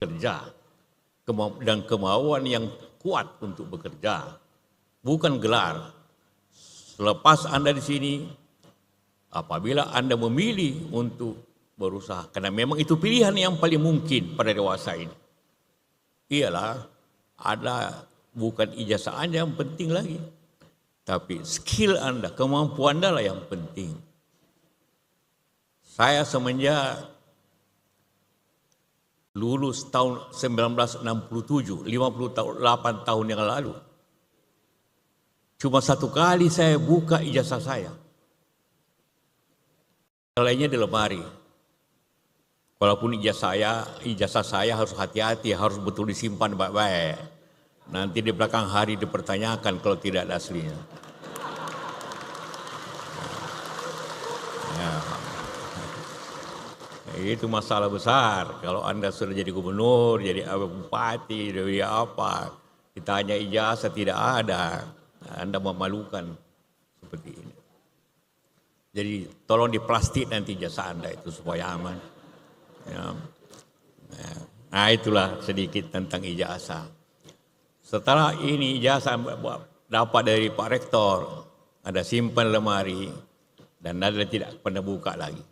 kerja dan kemauan yang kuat untuk bekerja, bukan gelar. Selepas Anda di sini, apabila Anda memilih untuk berusaha, karena memang itu pilihan yang paling mungkin pada dewasa ini, ialah ada bukan ijazah Anda yang penting lagi, tapi skill Anda, kemampuan Anda lah yang penting. Saya semenjak lulus tahun 1967, 58 tahun yang lalu, cuma satu kali saya buka ijazah saya. Lainnya di lemari. Walaupun ijazah saya harus hati-hati, harus betul disimpan baik-baik. Nanti di belakang hari dipertanyakan kalau tidak ada aslinya. Ya. Itu masalah besar. Kalau Anda sudah jadi gubernur, jadi bupati, jadi apa, ditanya ijazah tidak ada, Anda memalukan seperti ini. Jadi tolong diplastik nanti ijazah Anda itu supaya aman. Ya. Nah itulah sedikit tentang ijazah. Setelah ini ijazah dapat dari Pak Rektor, ada simpan lemari dan Anda tidak pernah buka lagi.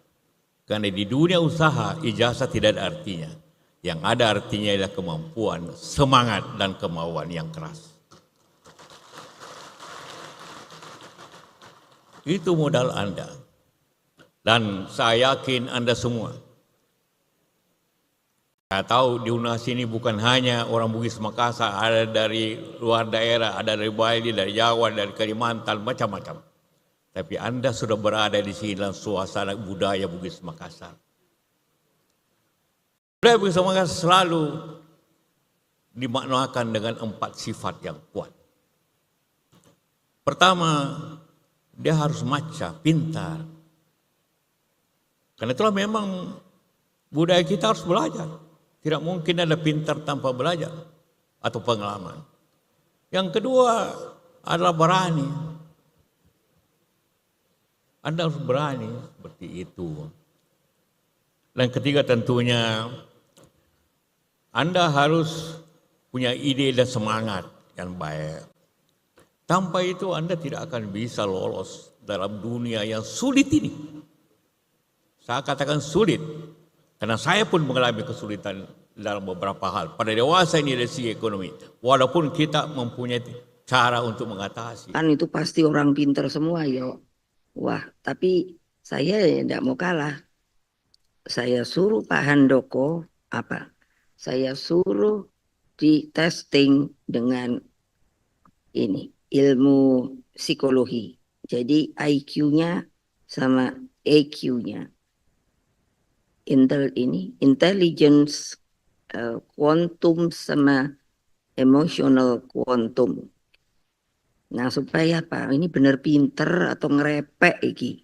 Karena di dunia usaha ijazah tidak ada artinya. Yang ada artinya adalah kemampuan, semangat dan kemauan yang keras. Itu modal Anda. Dan saya yakin Anda semua. Saya tahu di UNAS ini bukan hanya orang Bugis Makassar, ada dari luar daerah, ada dari Bali, dari Jawa, dari Kalimantan, macam-macam. Tapi Anda sudah berada di sini dalam suasana budaya Bugis Makassar. Budaya Bugis Makassar selalu dimaknakan dengan 4 sifat yang kuat. Pertama, dia harus maca, pintar. Karena itulah memang budaya kita harus belajar. Tidak mungkin ada pintar tanpa belajar atau pengalaman. Yang kedua adalah berani. Anda harus berani seperti itu. Dan ketiga tentunya Anda harus punya ide dan semangat yang baik. Tanpa itu Anda tidak akan bisa lolos dalam dunia yang sulit ini. Saya katakan sulit, karena saya pun mengalami kesulitan dalam beberapa hal. Pada dewasa ini dari segi ekonomi, walaupun kita mempunyai cara untuk mengatasi. Kan itu pasti orang pintar semua ya. Wah, tapi saya tidak mau kalah. Saya suruh Pak Handoko apa? Saya suruh di testing dengan ini ilmu psikologi. Jadi IQ-nya sama EQ-nya. Intelligence quantum sama emotional quantum. Nah supaya apa? Ini benar pinter atau ngerepek iki.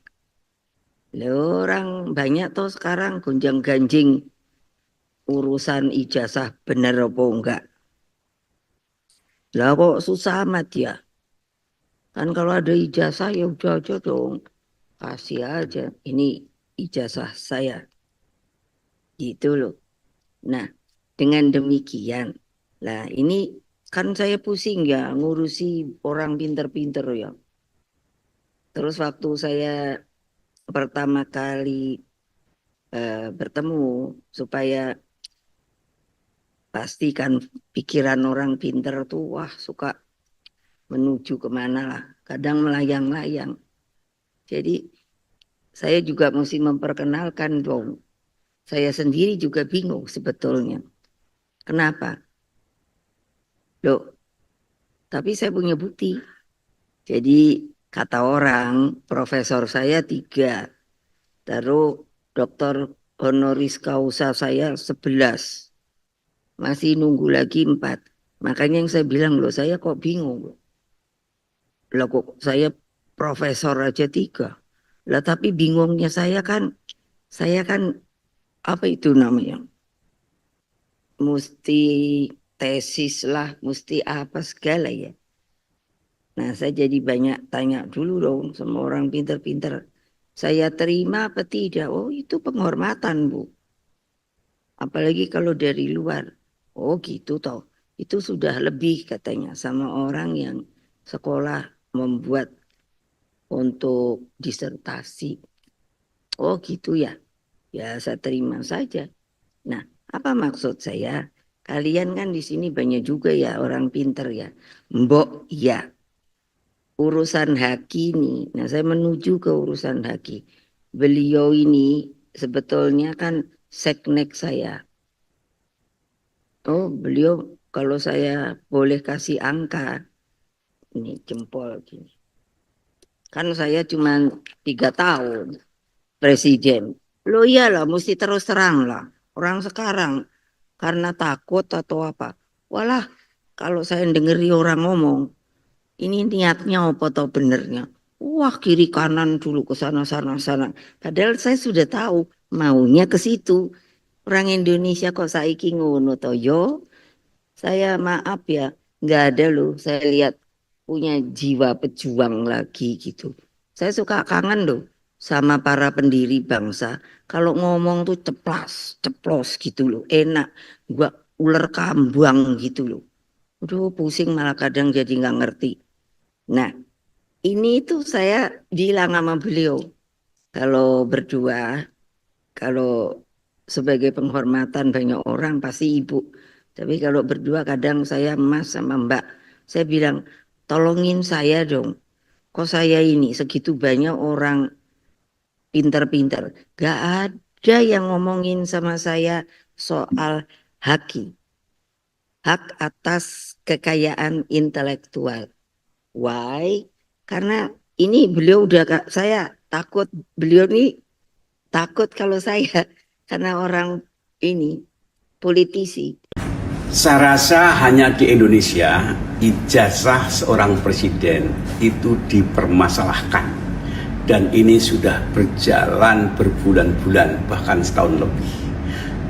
Orang banyak tuh sekarang gonjang ganjing urusan ijazah bener apa enggak. Lah kok susah amat ya. Kan kalau ada ijazah ya udah aja dong. Kasih aja. Ini ijazah saya. Gitu loh. Nah, dengan demikian. Lah ini kan saya pusing ya ngurusi orang pinter-pinter ya. Terus waktu saya pertama kali bertemu supaya pastikan pikiran orang pinter tuh wah suka menuju kemana lah. Kadang melayang-layang. Jadi saya juga mesti memperkenalkan dong. Saya sendiri juga bingung sebetulnya. Kenapa? Loh, tapi saya punya bukti. Jadi kata orang, profesor saya 3. Terus dokter honoris causa saya 11. Masih nunggu lagi 4. Makanya yang saya bilang loh, saya kok bingung. Lah kok saya profesor aja 3. Lah tapi bingungnya saya kan apa itu namanya? Mesti tesis lah, mesti apa segala ya. Nah saya jadi banyak tanya dulu dong sama orang pinter-pinter. Saya terima apa tidak? Oh itu penghormatan Bu. Apalagi kalau dari luar. Oh gitu toh. Itu sudah lebih katanya sama orang yang sekolah membuat untuk disertasi. Oh gitu ya. Ya saya terima saja. Nah, apa maksud saya? Kalian kan di sini banyak juga ya orang pinter ya. Mbok ya, urusan haki nih. Nah, saya menuju ke urusan haki. Beliau ini sebetulnya kan seknek saya. Oh, beliau kalau saya boleh kasih angka, ini jempol gini. Kan saya cuma 3 tahun presiden. Lo iyalah, mesti terus terang lah. Orang sekarang karena takut atau apa. Walah, kalau saya dengeri orang ngomong, ini niatnya apa atau benernya. Wah, kiri kanan dulu ke sana sana sana. Padahal saya sudah tahu maunya ke situ. Orang Indonesia kok saiki ngono to yo. Saya maaf ya, nggak ada loh. Saya lihat punya jiwa pejuang lagi gitu. Saya suka kangen loh sama para pendiri bangsa. Kalau ngomong tuh ceplas, ceplos gitu loh. Enak, gua ular kambang gitu loh. Aduh pusing malah kadang jadi nggak ngerti. Nah, ini tuh saya bilang sama beliau. Kalau berdua, kalau sebagai penghormatan banyak orang pasti ibu. Tapi kalau berdua kadang saya mas sama mbak. Saya bilang, tolongin saya dong. Kok saya ini segitu banyak orang pinter-pinter. Gak ada yang ngomongin sama saya soal haki. Hak atas kekayaan intelektual. Why? Karena ini beliau udah saya takut beliau ini takut kalau saya karena orang ini politisi. Saya rasa hanya di Indonesia ijazah seorang presiden itu dipermasalahkan dan ini sudah berjalan berbulan-bulan bahkan setahun lebih.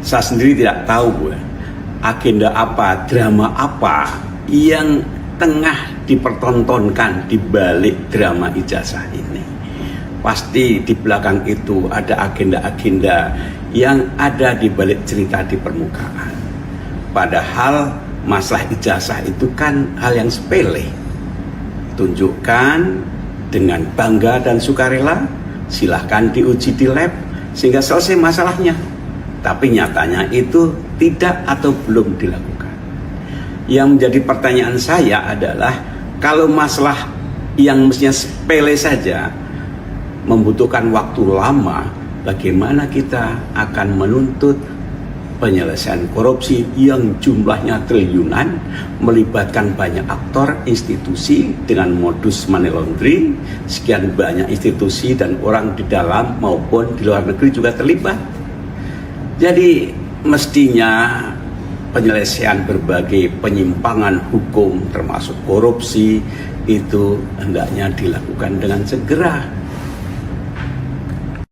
Saya sendiri tidak tahu agenda apa, drama apa yang tengah dipertontonkan di balik drama ijazah ini. Pasti di belakang itu ada agenda-agenda yang ada di balik cerita di permukaan. Padahal masalah ijazah itu kan hal yang sepele. Tunjukkan dengan bangga dan sukarela, silahkan diuji di lab sehingga selesai masalahnya. Tapi nyatanya itu tidak atau belum dilakukan. Yang menjadi pertanyaan saya adalah kalau masalah yang mestinya sepele saja membutuhkan waktu lama, bagaimana kita akan menuntut penyelesaian korupsi yang jumlahnya triliunan, melibatkan banyak aktor, institusi dengan modus money laundering, sekian banyak institusi dan orang di dalam maupun di luar negeri juga terlibat. Jadi mestinya penyelesaian berbagai penyimpangan hukum termasuk korupsi itu hendaknya dilakukan dengan segera.